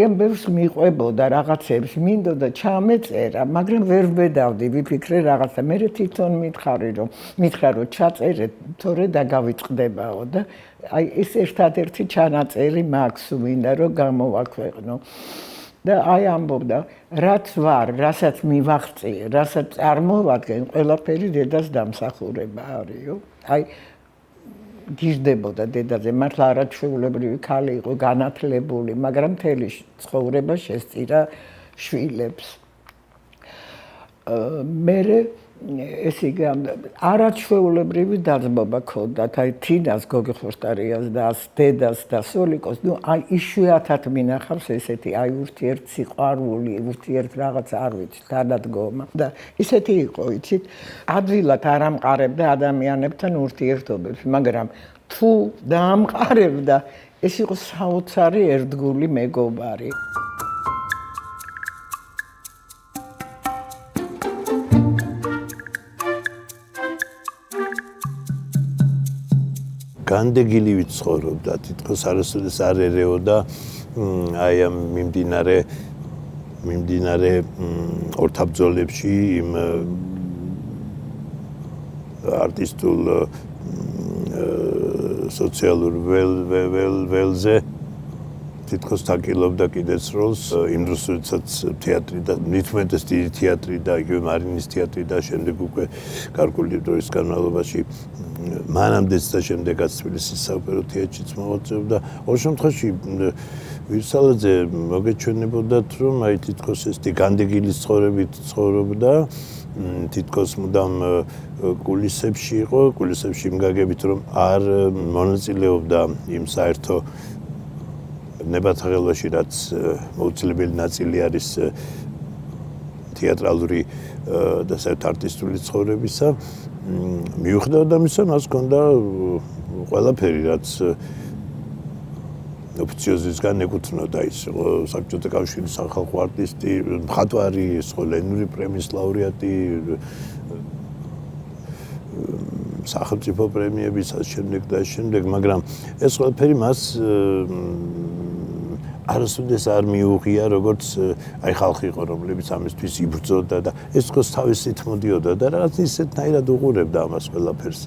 ძალიან ბევრს მიყვებოდა რაღაცებს, მინდოდა ჩამეწერა, მაგრამ ვერ ვბედავდი, ვიფიქრე რაღაცა. მე თვითონ მითხრა რომ ჩაწერე, თორე დაგავიწყდებაო და აი ეს ერთადერთი ჩანაწერი მაქვს, მინდა რომ გამოვაქვეყნო. და აი ამბობდა, რაც ვარ, რასაც მივაღწიე, რასაც წარმოვადგენ, ყველაფერი დედას დამსახურება არისო. აი გიждდებოდა დედაზე, მართლა არაჩვეულებრივი ქალი იყო, განათლებული, მაგრამ მთელი ცხოვრება შესწირა შვილებს. მერე ესე იგი არაჩვეულებრივი დაძმობა ჰქონდათ, აი თინას გოგი ხურტარიას და დედას და სოლიკოს, ნუ აი იშვიათად მინახავს ესეთი აი ურთიერთსიყვარული, ურთიერთ რაღაც არ ვიცი, თანადგომა და ისეთი იყო, იცით, ადვილად არ ამყარებდა ადამიანებთან ურთიერთობებს, მაგრამ თუ დაამყარებდა, ეს იყო საოცარი ერთგული მეგობარი. განდეგილივით ცხოვრობდა, თითქოს არასოდეს არ ერეოდა აი ამ მიმდინარე ორთაბძოლებში იმ არტისტულ სოციალურ ველზე თითქოს თაკილობდა კიდეც როლს იმ დროს, როდესაც თეატრი და ნითმეტეს თეატრი და იგივე მარინის თეატრი და შემდეგ უკვე გარკვეული დროის განმავლობაში მანამდეც და შემდეგაც თბილისის საოპერო თეატრშიც მოღვაწეობდა. ორ შემთხვევაში ვირსალაძე მოგეჩვენებოდათ, რომ აი თითქოს ესეთი განდეგილის ცხოვრებით ცხოვრობდა, თითქოს მუდამ კულისებში იყო, კულისებში იმგაგებით, რომ არ მონაწილეობდა იმ საერთო ნებათაღელვაში, რაც მოუცილებელი ნაწილი არის თეატრალური და საერთოდ არტისტული ცხოვრებისა. მიუხედავად ამისა, მას ჰქონდა ყველაფერი, რაც ოფიციოზისგან ეკუთვნოდა. ის იყო საბჭოთა კავშირის სახალხო არტისტი, მხატვარი, ის იყო ლენინური პრემიის ლაურეატი, სახელმწიფო პრემიების შემდეგ, მაგრამ ეს ყველაფერი მას არასოდეს არ მიუღია, როგორც აი ხალხი იყო, რომლებიც ამისთვის იბრძოდა და ეს თქოს თავისით მოდიოდა და რაღაც ისეთნაირად უყურებდა ამას ყველაფერს.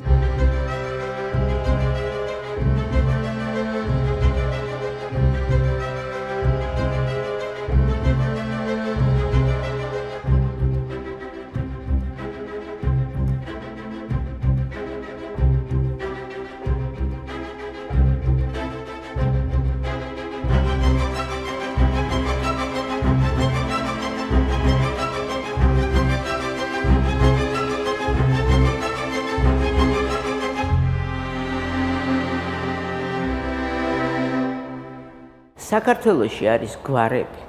საქართველოში არის გვარები,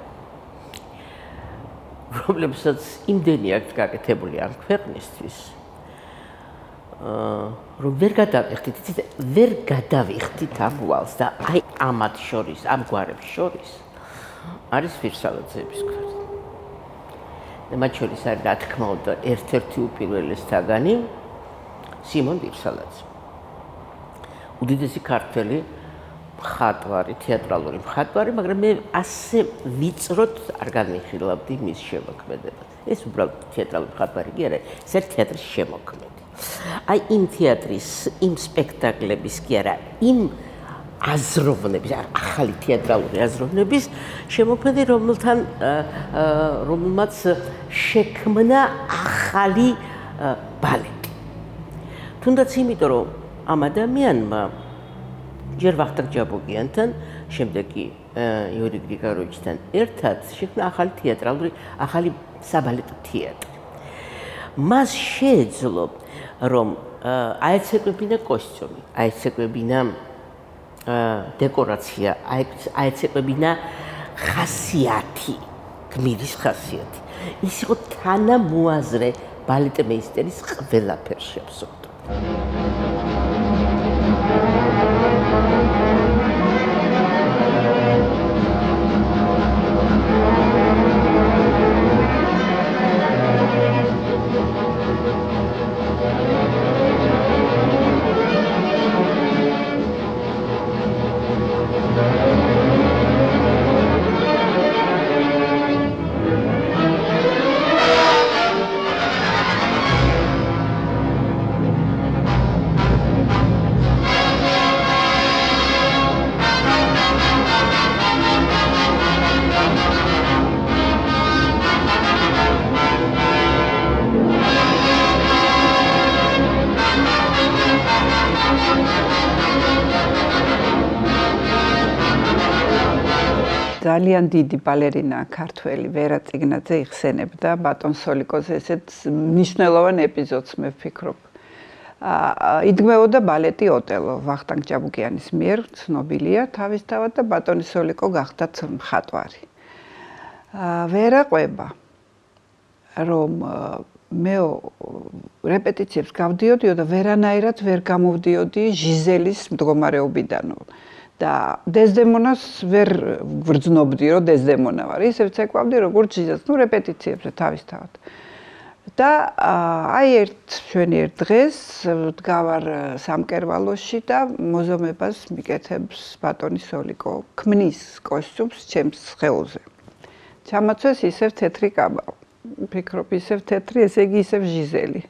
რომლებსაც იმდენი აქვს გაკეთებული ამ ქვეყნისთვის, რომ ვერ გადავიხდით ამ ვალს და აი ამათ შორის, ამ გვარებს შორის არის ვირსალაძეების გვარი. და მათ შორის არის, რა თქმა უნდა, ერთ-ერთი უპირველესთაგანი სიმონ ვირსალაძე. უდიდესი ქართველი მხატვარი, თეატრალური მხატვარი, მაგრამ მე ასე ვიწროთ არ განვიხილავდი მის შემოქმედებას. ეს უბრალოდ თეატრალური მხატვარი კი არა, ეს არის თეატრის შემოქმედი. აი იმ თეატრის, იმ სპექტაკლების კი არა, იმ აზროვნების, ახალი თეატრალური აზროვნების შემოქმედი, რომელმაც შექმნა ახალი ბალეტი. თუნდაც იმიტომ, რომ ამ ადამიანმა ჯერ ვახტანგ ჯაბოგიანთან, შემდეგ კი იური გრიგოროვიჩთან ერთად შექმნა ახალი საბალეტო თეატრი. მას შეეძლო, რომ აეცეკვებინა კოსტიუმი, აეცეკვებინა დეკორაცია, აეცეკვებინა ხასიათი, გმირის ხასიათი. ის იყო თანამოაზრე ბალეტმეისტერის ყველაფერს შევსვათ. ძალიან დიდი ბალერინა ქართველი ვერა წიგნაძე იხსენებდა ბატონ სოლიკოზე ესეთ მნიშვნელოვან ეპიზოდს მე ვფიქრობ. იდგმებოდა ბალეტი ოტელო ვახტანგ ჭაბუკიანის მიერ ცნობილია თავისთავად და ბატონი სოლიკო გახდათ მხატვარი. ვერა ყვება რომ მე რეპეტიციებს გავდიოდიო და ვერანაირად ვერ გამოვდიოდი ჟიზელის მდგომარეობიდან. და დეზდემონას ვერ ვგრძნობდი რომ დეზდემონა ვარ. ისევ ცეკვავდი როგორც ჟიზელს, რეპეტიციებზე თავისთავად. და ჩვენი ერთ დღეს ვდგავარ სამკერვალოში და მოზომებას მიკეთებს ბატონი სოლიკო ქმნის კოსტიუმს ჩემს სხეულზე. ჩამოცვეს ისევ თეთრი კაბა. ვფიქრობ ისევ თეთრი, ესე იგი ისევ ჟიზელი.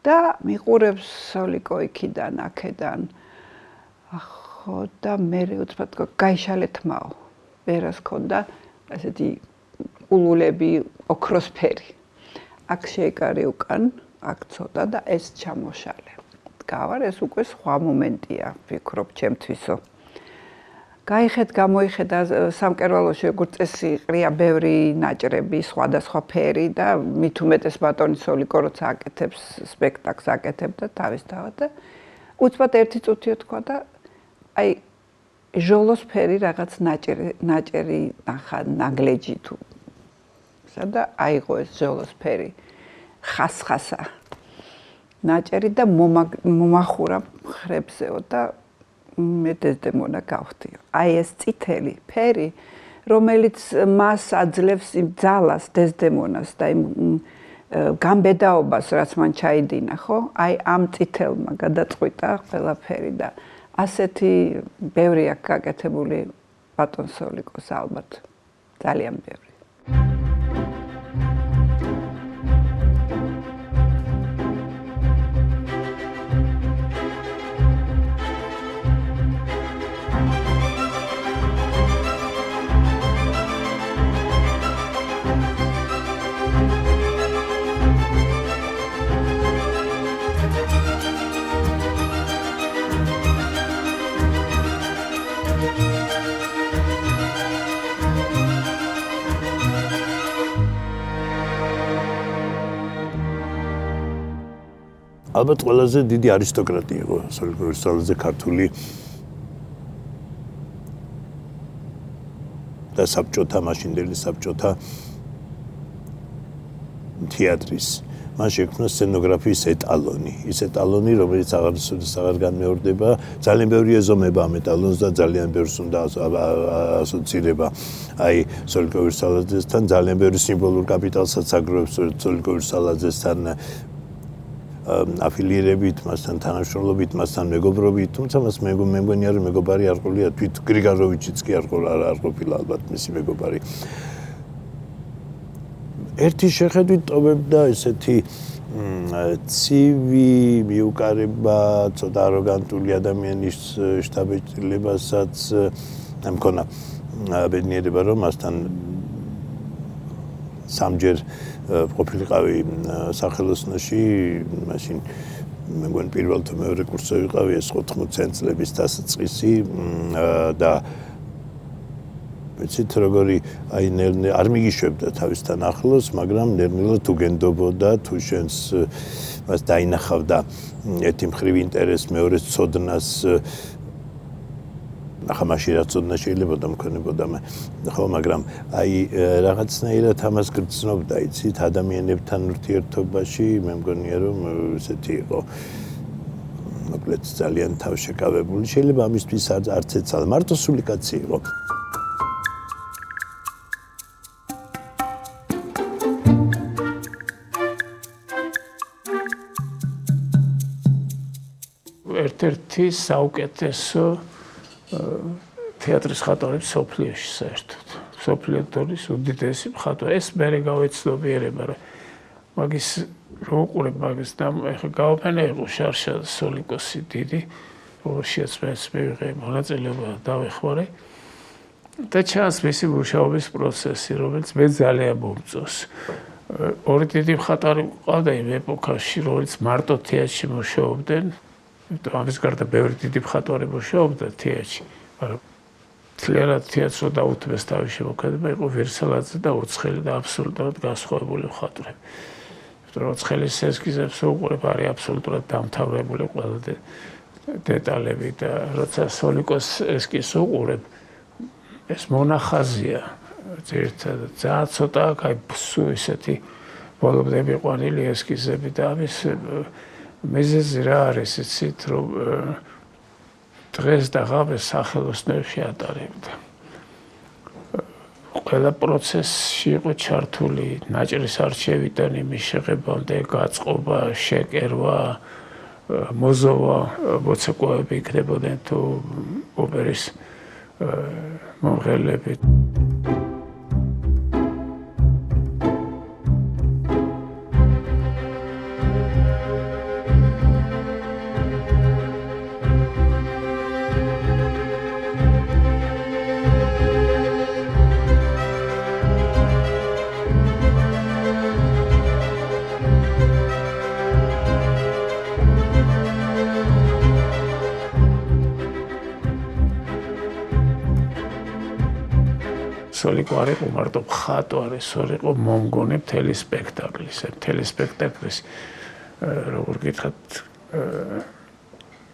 და მიყურებს სოლიკო იქიდან, აქედან. ხო და მე უცბად გაიშალეთ მაო. ვერას ქონდა ასეთი ულულები ოქროსფერი. აქ შეიკარი უკან, აქ ცოტა და ეს ჩამოშალე. გავარ ეს უკვე სხვა მომენტია, ვფიქრობ ჩემთვისო. გამოიხედა სამკერვალოში როგორც წესი ყრია ბევრი ნაჭრები, სხვადასხვა ფერი და მით უმეტეს ბატონი სოლიკო როცა აკეთებს სპექტაკლს აკეთებდა თავისთავად და უცბად ერთი წუთი თქვა და აი ჟოლოსფერი რაღაც ნაჭერი ნახა ნაგლეჯი თუ სადა აიღო ეს ჟოლოსფერი ხასხასა ნაჭერი და მომახურა ხრებზეო და მე დეზდემონა გავხდიო. აი ეს წითელი ფერი რომელიც მას აძლევს იმ ძალას დეზდემონას და იმ გამბედაობას რაც მან ჩაიდინა ხო? აი ამ წითელმა გადაწყვიტა ყველაფერი და ასეთი ბევრი აქვს გაკეთებული ბატონ სოლიკოს ალბათ ძალიან ბევრი. ალბათ ყველაზე დიდი არისტოკრატი იყო სოლიკოვის ძალზე ქართული და საბჭოთა მაშინდელი საბჭოთა თეატრის მან შექმნა სცენოგრაფიის ეტალონი ის ეტალონი რომელიც აღარ განმეორდება ძალიან ბევრი ეზომება ამ ეტალონს და ძალიან ბევრს უნდა ასოცირება აი სოლიკოვის ძალზესთან ძალიან ბევრი სიმბოლურ კაპიტალსაც აგროვებს სოლიკოვის ძალზესთან აფილირებით, მასთან თანამშრომლობით, მასთან მეგობრობით, თუმცა მას მეგონია რომ მეგობარი არ ყოლია თვით გრიგაროვიჩიც კი არ ყოფილა ალბათ მისი მეგობარი. ერთი შეხედვით ტოვებდა ესეთი ცივი მიუყარება, ცოტა აროგანტული ადამიანის შთაბეჭდილებასაც მქონა ბედნიერება რომ მასთან სამჯერ ყოფილიყავი სახელოსნოში, მაშინ მე მგონი პირველ თუ მეორე კურსზე ვიყავი ეს 80 წლების დასაწყისი და მეცით როგორი აი არ მიგიშვებდა თავისთან ახლოს, მაგრამ ნერნულად უგენდობოდა თუ შენს მას დაინახავდა ერთი მხრივ ინტერესს, მეორეს ცოდნას ახლა მაშინ რაც ცოდნა შეიძლება მქონებოდა ხო მაგრამ აი რაღაცნაირად ამას გრძნობდა იცით ადამიანებთან ურთიერთობაში მე მგონია რომ ესეთი იყო მოკლედ ძალიან თავშეკავებული შეიძლება ამისთვის არც ეცალა მარტო სული კაცი იყო ერთ-ერთი საუკეთესო თეატრის მხატვრები სოფლიოში საერთოდ. სოფლიოს უდიდესი მხატვარი. ეს მე გავეცნობიერება რა. მაგის რო უყურებ მაგის და ეხლა გავაფენე იყო შარშა სოლიკოსი დიდი, რომელშიც მეც მივიღე მონაწილეობა დავეხმარე. და ჩანს მისი მუშაობის პროცესი, რომელიც მე ძალიან მომწონს. ორი დიდი მხატვარი ყავდა იმ ეპოქაში, რომელიც მარტო თეატრში მუშაობდნენ. ამის გარდა ბევრი დიდი მხატვარი მუშაობდა თეატრში, მაგრამ თლიანად თეატრს დაუთმეს თავის შემოქმედება იყო ვერსალაძე და ოცხელი და აბსოლუტურად განსხვავებული მხატვრები. ოცხელის ესკიზებს უყურებ არის აბსოლუტურად დამთავრებული ყველა დეტალები და როცა სოლიკოს ესკიზს უყურებ ეს მონახაზია ერთად ძალიან ცოტა კაი სულ ისეთი ბოლომდე ყვანილი ესკიზები და ამის მიზეზი რა არის იცით რომ დღეს და ღამეს სახელოსნოებში ატარებდა ყველა პროცესში იყო ჩართული ნაჭრის არჩევიდან იმის შეღებამდე გაწყობა შეკერვა მოზოვა მოცეკვავები იქნებოდნენ თუ ოპერის მომღერლები სოლიკო არ იყო მარტო მხატვარი, სოლიკო მომგონე მთელი სპექტაკლის. მთელი სპექტაკლის როგორ გითხრათ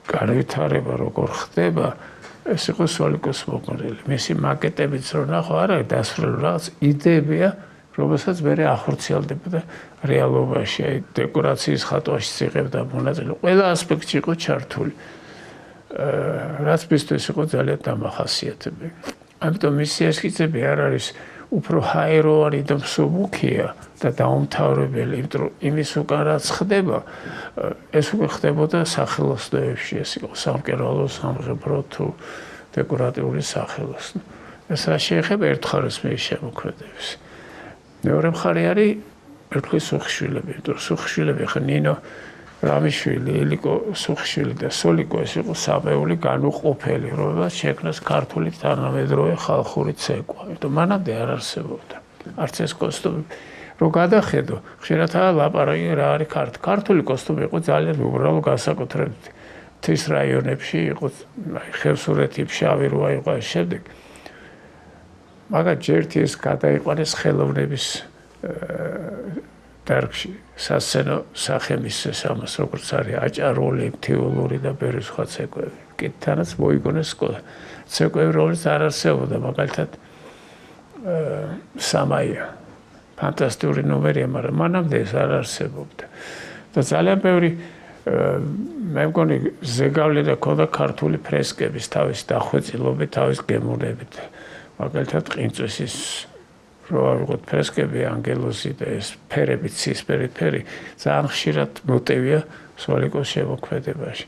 განვითარება როგორ ხდება, ეს იყო სოლიკოს მომგონელი. მისი მაკეტებიც რო ნახო, არ არის დასრულებული რაღაც იდეებია, რომელსაც მე ახორციელდებოდა რეალობაში, აი დეკორაციის ხატვაში იღებდა მონაწილეობა. ყველა ასპექტში იყო ჩართული. რაც მისთვის იყო ძალიან დამახასიათებელი. ამიტომ მისი ესკიზები არ არის უფრო ჰაეროვანი და მსუბუქია და დაუმთავრებელი, იმიტომ რომ იმის უკან რაც ხდება, ეს უკვე ხდებოდა სახელოსნოებში, ეს იყო სამკერვალო, სამღებრო თუ დეკორატიული სახელოსნო. ეს რა შეეხება ერთხარეს მის შემოქმედებს. მეორე მხარე არის ერთხლის სუხიშვილები, იმიტომ რომ სუხიშვილები ხა ნინო რამიშვილი, ილიკო სუხიშვილი და სოლიკო ეს იყო სამეული განუყოფელი, რომელსაც შექმნეს ქართული თანამედროვე ხალხური ცეკვა. იმიტომ მანამდე არ არსებობდა. არც ეს კოსტუმი რო გადახედო, ხშირადაა ლაპარაკი რა არის ქართული კოსტუმი იყო ძალიან უბრალო განსაკუთრებით მთის რაიონებში იყო ხევსურეთი, შავი რვა იყო ეს შემდეგ. მაგრამ ჯერთ ეს გადაიყვანეს ხელოვნების დარგში სასცენო სახემის ამას როგორც არის აჭარული, თეოლური და ბევრი სხვა ცეკვები. კითთანაც მოიგონეს ცეკვები, რომელიც არ არსებობდა, მაგალითად სამაია. ფანტასტიკური ნომერია, მაგრამ მანამდე ეს არ არსებობდა. და ძალიან ბევრი მე მგონი ზეგავლენა ქონდა ქართული ფრესკების თავის დახვეწილობით, თავის გემოვნებით. მაგალითად ყინწვისის რო ავიღოთ ფრესკები, ანგელოზი და ეს ფერები, ცისფერი ფერი, ძალიან ხშირად მოტივია სოლიკოს შემოქმედებაში.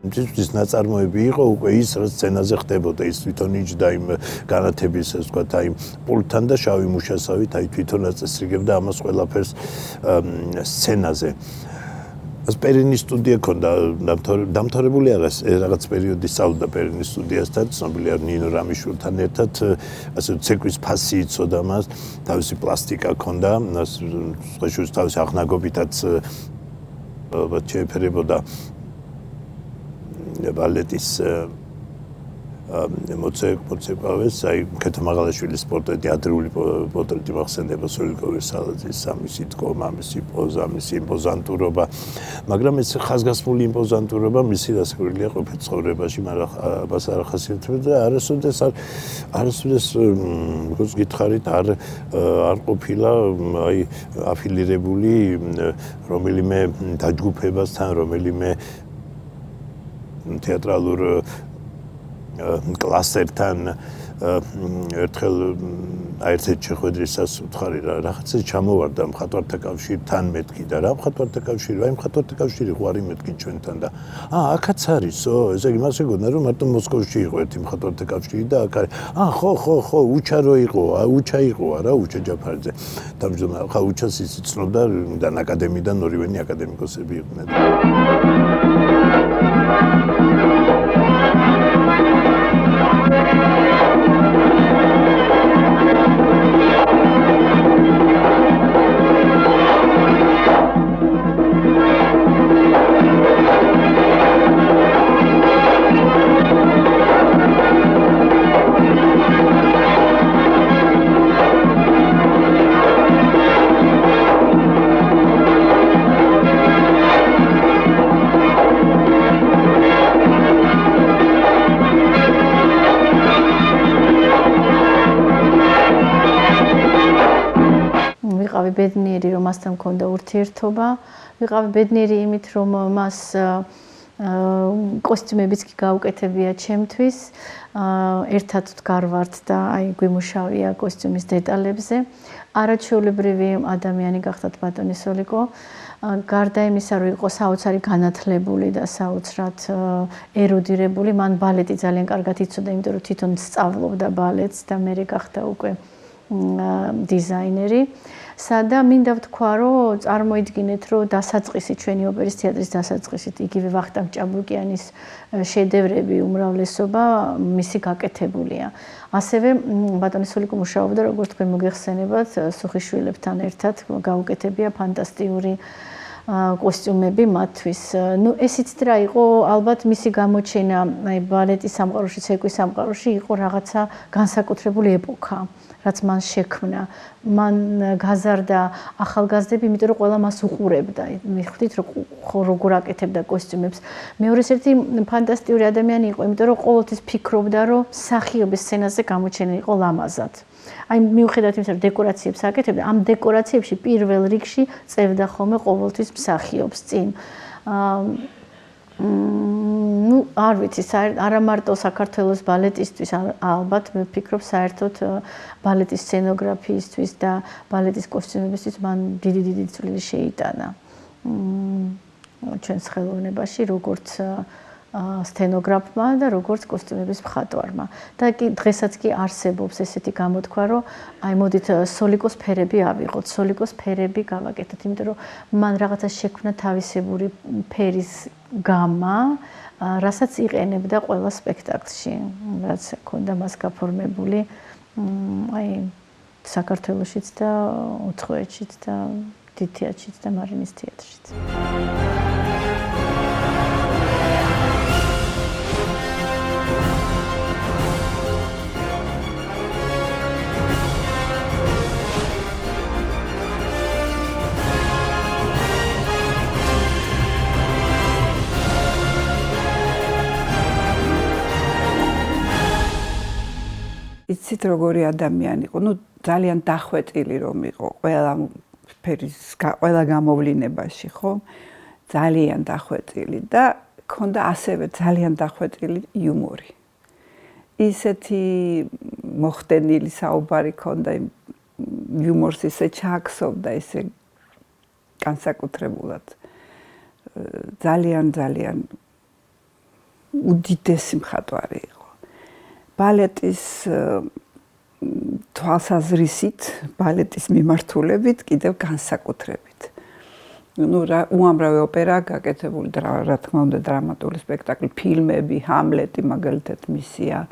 მისთვის ნაწარმოები იყო უკვე ის, რაც სცენაზე ხდებოდა, ის თვითონ იჯდა იმ განათების, ასე ვთქვათ, აი პულტთან და შავი მუშასავით, აი თვითონ აწესრიგებდა ამას ყველაფერს სცენაზე. პერინის სტუდია ქონდა დამთავრებული რაღაც პერიოდი სწავლობდა პერინის სტუდიასთან, ცნობილია ნინო რამიშვილთან ერთად, ასე ცეკვის ფასი იცოდა მას, თავისი პლასტიკა ქონდა, სხვაშორის თავისი აღნაგობითაც ალბათ შეეფერებოდა ბალეტის მოცეკვავეს, აი ქეთა მაღალაშვილის პორტრეტი, ადრეული პორტრეტი მახსენდება სოლიკო ვერსალაძის, მისი დგომა, მისი პოზა, მისი იმპოზანტურობა, მაგრამ ეს ხაზგასმული იმპოზანტურობა მისი დასაკვირველია ყოფილ ცხოვრებაში, მაგრამ აბას არ ახასიათებდა და არასოდეს როგორც გითხარით არ ყოფილა აი აფილირებული რომელიმე დაჯგუფებასთან, რომელიმე თეატრალურ კლასერთან ერთხელ აერთეთ შეხვედრისას ვთხარი რა რაღაცა ჩამოვარდა მხატვართა კავშირთან მეთქი და რა მხატვართა კავშირი, აი მხატვართა კავშირი ხო არის მეთქი ჩვენთან და აქაც არისო, ესე იგი მას ეგონა რომ მარტო მოსკოვში იყო ერთი მხატვართა კავშირი და აქ არის ხო უჩა რო იყო, უჩა იყო არა უჩა ჯაფარიძე თავმჯდომარე ხა უჩას ის იცნობდა და აკადემიიდან ორივენი აკადემიკოსები იყვნენ ვიყავი ბედნიერი, რომ მასთან მქონდა ურთიერთობა, ვიყავი ბედნიერი იმით, რომ მას კოსტიუმებიც კი გაუკეთებია ჩემთვის, ერთად ვდგარვართ და გვიმუშავია კოსტიუმის დეტალებზე. არაჩვეულებრივი ადამიანი გახდათ ბატონი სოლიკო. გარდა იმისა, რომ იყო საოცარი განათლებული და საოცრად ერუდირებული, მან ბალეტი ძალიან კარგად იცოდა, იმიტომ რომ თვითონ სწავლობდა ბალეტს და მე გახდა უკვე დიზაინერი. და მინდა ვთქვა, რომ წარმოიდგინეთ, რომ დასაწყისი ჩვენი ოპერის თეატრის დასაწყისით იგივე ვახტანგ ჭაბუკიანის შედევრები უმრავლესობა მისი გაკეთებულია. ასევე ბატონი სოლიკო მუშაობდა, როგორც თქვენ მოგეხსენებათ, სუხიშვილებთან ერთად გაუკეთებია ფანტასტიკური კოსტიუმები მათთვის. ესიც რა იყო, ალბათ მისი გამოჩენა ბალეტის სამყაროში, ცეკვის სამყაროში იყო რაღაცა განსაკუთრებული ეპოქა. რაც მან შექმნა, მან გაზარდა ახალგაზრდები, იმიტომ რომ ყველა მას უყურებდა. მიხვდით, რომ როგორ აკეთებდა კოსტიუმებს. მეორეს ერთი ფანტასტიკური ადამიანი იყო, იმიტომ რომ ყოველთვის ფიქრობდა, რომ მსახიობის სცენაზე გამოჩენა იყო ლამაზად. მიუხედავად იმისა, რომ დეკორაციებს აკეთებდა, ამ დეკორაციებში პირველ რიგში წევდა ხოლმე ყოველთვის მსახიობს წინ. არ ვიცი, არა მარტო საქართველოს ბალეტისთვის, ალბათ მე ვფიქრობ საერთოდ ბალეტის სცენოგრაფიისთვის და ბალეტის კოსტიუმებისთვის მან დიდი წვლილი შეიტანა ჩვენს ხელოვნებაში, როგორც სცენოგრაფმა და როგორც კოსტიუმების მხატვარმა. და დღესაც კი არსებობს ესეთი გამოთქვა, რომ მოდით სოლიკოს ფერები ავიღოთ, სოლიკოს ფერები გავაკეთოთ, იმიტომ რომ მან რაღაცა შექმნა თავისებური ფერის გამა, რასაც იყენებდა ყველა სპექტაკლში, რაც ჰქონდა მას გაფორმებული საქართველოშიც და უცხოეთშიც და დიდ თეატრშიც და მარინის თეატრშიც. იცით როგორი ადამიანი იყო, ძალიან დახვეწილი რომ იყო ყველა გამოვლინებაში, ხო? ძალიან დახვეწილი და ქონდა ასევე ძალიან დახვეწილი იუმორი. ისეთი მოხდენილი საუბარი ქონდა, იუმორს ისე ჩააქსოვდა, ისე განსაკუთრებულად. ძალიან უდიდესი მხატვარი იყო. ბალეტის თვალსაზრისით, ბალეტის მიმართულებით კიდევ განსაკუთრებით. უამრავი ოპერა გაკეთებული, რა თქმა უნდა, დრამატული სპექტაკლი, ფილმები, ჰამლეტი მაგალითად მისია,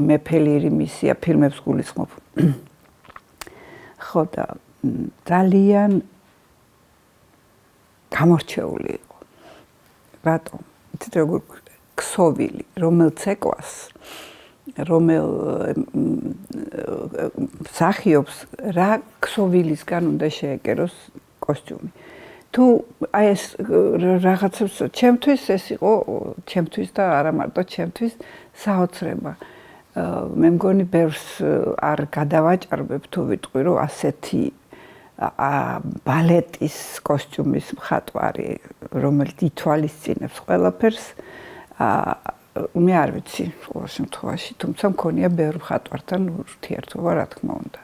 მეფე ლირი მისია, ფილმებს გულისხმობ. ხო და ძალიან გამორჩეული იყო. რატომ? იცით როგორ ქსოვილი, რომელ ცეკვას, რომელ მსახიობს რა ქსოვილისგან უნდა შეეკეროს კოსტიუმი. თუ აი ეს რაღაცებს ჩემთვის ეს იყო, ჩემთვის და არა მარტო ჩემთვის საოცრება. მე მგონი ბევრს არ გადავაჭარბებ თუ ვიტყვი, რომ ასეთი ბალეტის კოსტიუმის მხატვარი, რომელიც ითვალისწინებს ყველაფერს, მე არ ვიცი ყოველ შემთხვევაში, თუმცა მქონია ბევრ მხატვართან ურთიერთობა, რა თქმა უნდა.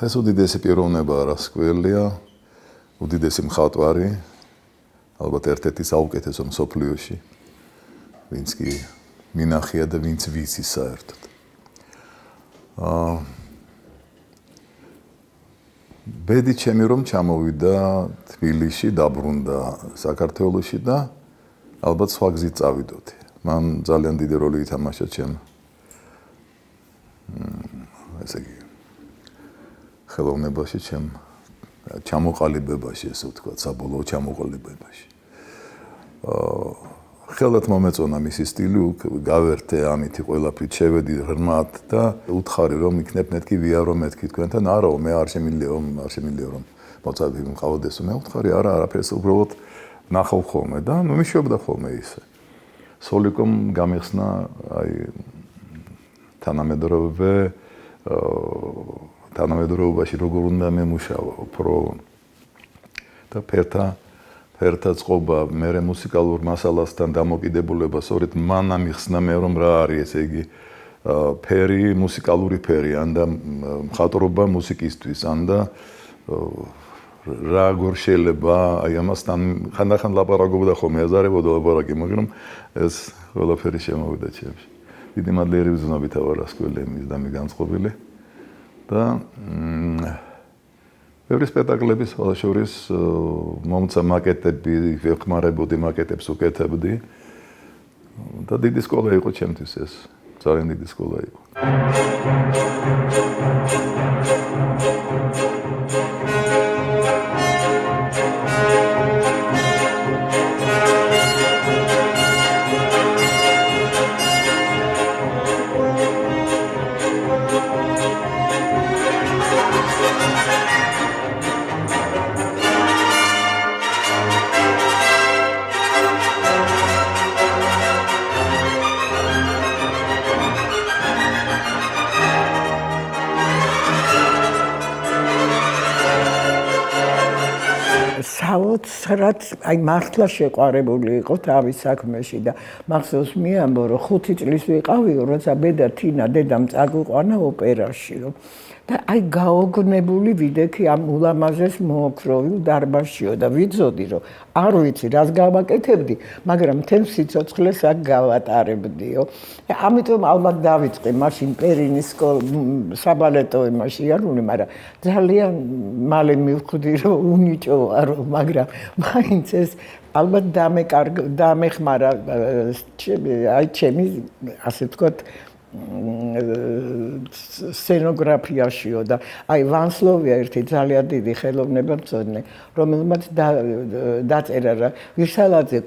ეს უდიდესი პიროვნება რასკველია, უდიდესი მხატვარი, ალბათ ერთ-ერთი საუკეთესო მსოფლიოში, ვინც კი მინახია და ვინც ვიცის საერთოდ. ბედი ჩემი რომ ჩამოვიდა თბილისში, დაბრუნდა საქართველოში და ალბათ სხვა გზით წავიდოდი. მან ძალიან დიდი როლი ითამაშა ჩემ ესე იგი ხელოვნებაში, ჩემ ჩამოყალიბებაში, ესე ვთქვათ, საბოლოო ჩამოყალიბებაში. ხელად მომეწონა მისი სტილი, გავერთე ამითი ყველაფრით, შევედი ღრმად და უთხარი რომ იქნებ მეთქი ვიარო მეთქი თქვენთან, არაო, მე არ შემიძლია რომ მოწაფე მყავდეს, მე უთხარი არა, არაფერს უბრალოდ ნახავ ხოლმე და მიშვებდა ხოლმე ისე. სოლიკომ გამიხსნა აი თანამედროვეობაში როგორ უნდა მემუშავა, უფრო და ფერთა წყობა, მერე მუსიკალურ მასალასთან დამოკიდებულება, სწორედ მან ამიხსნა მე რომ რა არის, ესე იგი ფერი, მუსიკალური ფერი, ან და მხატვრობა მუსიკისთვის, ან და როგორ შეიძლება აი ამასთან ხანდახან ლაპარაკობდა ხოლმე, აზარებოდა ლაპარაკი, მაგრამ ეს ყველაფერი შემოვიდა ჩემში. დიდი მადლიერი ვზნობი თავარასკველი იმის და მიგანწყობილი და ბევრი სპექტაკლები სხვა შორის მომცა მაკეტები, ვეხმარებოდი მაკეტებს უკეთებდი და დიდი სკოლა იყო ჩემთვის ეს, ძალიან დიდი სკოლა იყო. საოცრად, აი მართლა შეყვარებული იყო თავის საქმეში და მახსოვს მიამბო, რომ 5 წლის ვიყავიო, როცა ბედა თინა დედამ წაგვიყვანა ოპერაშიო. და აი გაოგნებული ვიდექი ამ ულამაზეს მოოქროვილ დარბაზშიო და ვიცოდი, რომ არ ვიცი რას გავაკეთებდი, მაგრამ მთელ სიცოცხლეს აქ გავატარებდიო. ამიტომ ალბათ დავიწყე მაშინ პერინის საბალეტო იმაში არული, მაგრამ ძალიან მალე მივხვდი, რომ უნიჭო ვარო, მაგრამ მაინც ეს ალბათ დამეხმარა აი ჩემი ასე ვთქვათ სცენოგრაფიაშიო და აი ვანსლოვია ერთი ძალიან დიდი ხელოვნებამცოდნე, რომელმაც დაწერა რა ვირსალაძე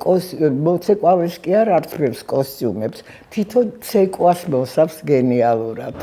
მოცეკვავეს კი არ არწევს კოსტიუმებს, თვითონ ცეკვას მოსავს გენიალურად.